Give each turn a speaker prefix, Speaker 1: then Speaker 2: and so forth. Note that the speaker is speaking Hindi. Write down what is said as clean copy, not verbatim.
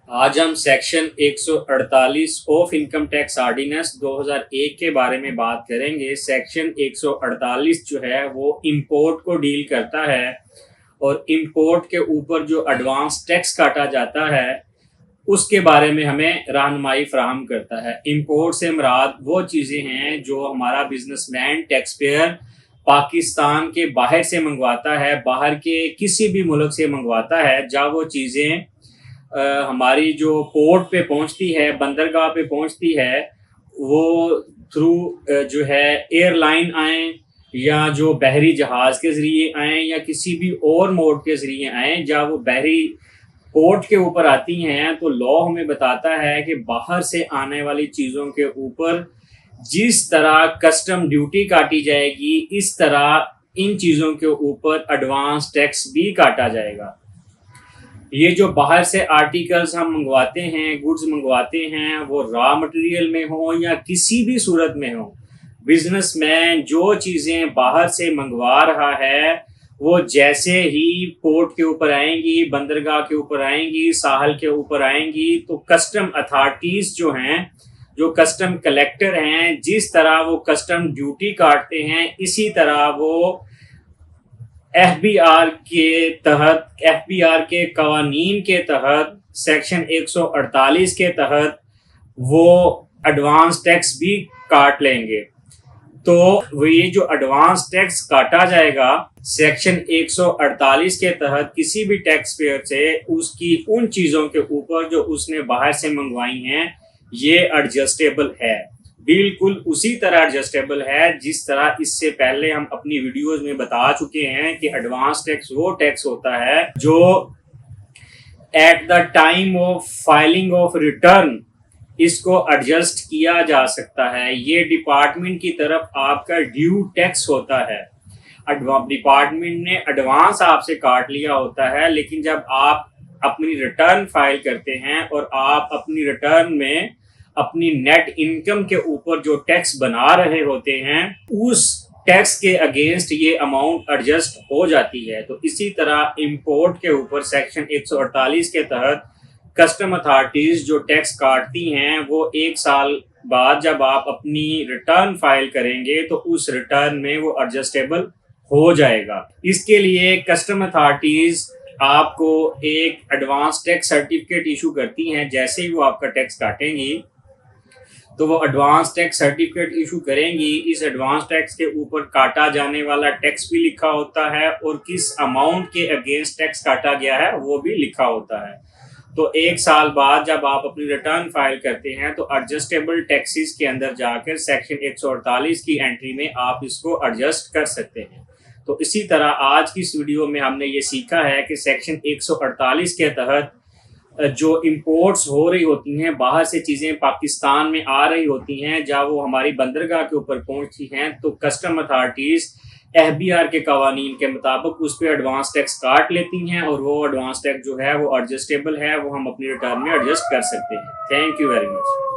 Speaker 1: आज हम section 148 of income tax ordinance 2001 के बारे में बात करेंगे। सेक्शन 148 जो है वो इंपोर्ट को डील करता है और इंपोर्ट के ऊपर जो एडवांस टैक्स काटा जाता है उसके बारे में हमें रहनुमाई फराहम करता है। इंपोर्ट से मुराद वो चीज़ें हैं जो हमारा बिजनेसमैन टैक्स पेयर पाकिस्तान के बाहर से मंगवाता है, बाहर के किसी भी मुल्क से मंगवाता है। जब वो चीज़ें हमारी जो पोर्ट पे पहुंचती है, बंदरगाह पे पहुंचती है, वो थ्रू जो है एयरलाइन आए या जो बहरी जहाज़ के ज़रिए आए या किसी भी और मोड के ज़रिए आए, जब वो बहरी पोर्ट के ऊपर आती हैं तो लॉ हमें बताता है कि बाहर से आने वाली चीज़ों के ऊपर जिस तरह कस्टम ड्यूटी काटी जाएगी, इस तरह इन चीज़ों के ऊपर एडवांस टैक्स भी काटा जाएगा। ये जो बाहर से आर्टिकल्स हम मंगवाते हैं, गुड्स मंगवाते हैं, वो रॉ मटेरियल में हो या किसी भी सूरत में हो, बिजनेसमैन जो चीज़ें बाहर से मंगवा रहा है वो जैसे ही पोर्ट के ऊपर आएंगी, बंदरगाह के ऊपर आएंगी, साहल के ऊपर आएंगी, तो कस्टम अथॉरिटीज़ जो हैं, जो कस्टम कलेक्टर हैं, जिस तरह वो कस्टम ड्यूटी काटते हैं, इसी तरह वो एफबीआर के कवानीन के तहत सेक्शन 148 के तहत वो एडवांस टैक्स भी काट लेंगे। तो वो ये जो एडवांस टैक्स काटा जाएगा सेक्शन 148 के तहत किसी भी टैक्स पेयर से, उसकी उन चीज़ों के ऊपर जो उसने बाहर से मंगवाई हैं, ये एडजस्टेबल है, बिल्कुल उसी तरह एडजस्टेबल है जिस तरह इससे पहले हम अपनी वीडियोस में बता चुके हैं कि एडवांस टैक्स वो टैक्स होता है जो at the time of filing of return इसको एडजस्ट किया जा सकता है। ये डिपार्टमेंट की तरफ आपका ड्यू टैक्स होता है। डिपार्टमेंट ने एडवांस आपसे काट लिया होता है, लेकिन जब आप अपनी रिटर्न फाइल करते हैं और आप अपनी रिटर्न में अपनी नेट इनकम के ऊपर जो टैक्स बना रहे होते हैं, उस टैक्स के अगेंस्ट ये अमाउंट एडजस्ट हो जाती है। तो इसी तरह इंपोर्ट के ऊपर सेक्शन 148 के तहत कस्टम अथॉरिटीज़ जो टैक्स काटती हैं वो एक साल बाद जब आप अपनी रिटर्न फाइल करेंगे तो उस रिटर्न में वो एडजस्टेबल हो जाएगा। इसके लिए कस्टम अथॉरिटीज़ आपको एक एडवांस टैक्स सर्टिफिकेट इशू करती हैं। जैसे ही वो आपका टैक्स काटेंगी तो वो एडवांस टैक्स सर्टिफिकेट इशू करेंगी। इस एडवांस टैक्स के ऊपर काटा जाने वाला टैक्स भी लिखा होता है और किस अमाउंट के अगेंस्ट टैक्स काटा गया है वो भी लिखा होता है। तो एक साल बाद जब आप अपनी रिटर्न फाइल करते हैं तो एडजस्टेबल टैक्सेस के अंदर जाकर सेक्शन 148 की एंट्री में आप इसको एडजस्ट कर सकते हैं। तो इसी तरह आज की इस वीडियो में हमने ये सीखा है कि सेक्शन 148 के तहत जो इंपोर्ट्स हो रही होती हैं, बाहर से चीज़ें पाकिस्तान में आ रही होती हैं, जब वो हमारी बंदरगाह के ऊपर पहुंचती हैं तो कस्टम अथॉरिटीज़ एफबीआर के कवानीन के मुताबिक उस पर एडवांस टैक्स काट लेती हैं और वो एडवांस टैक्स जो है वो एडजस्टेबल है, वो हम अपनी रिटर्न में एडजस्ट कर सकते हैं। Thank you very much.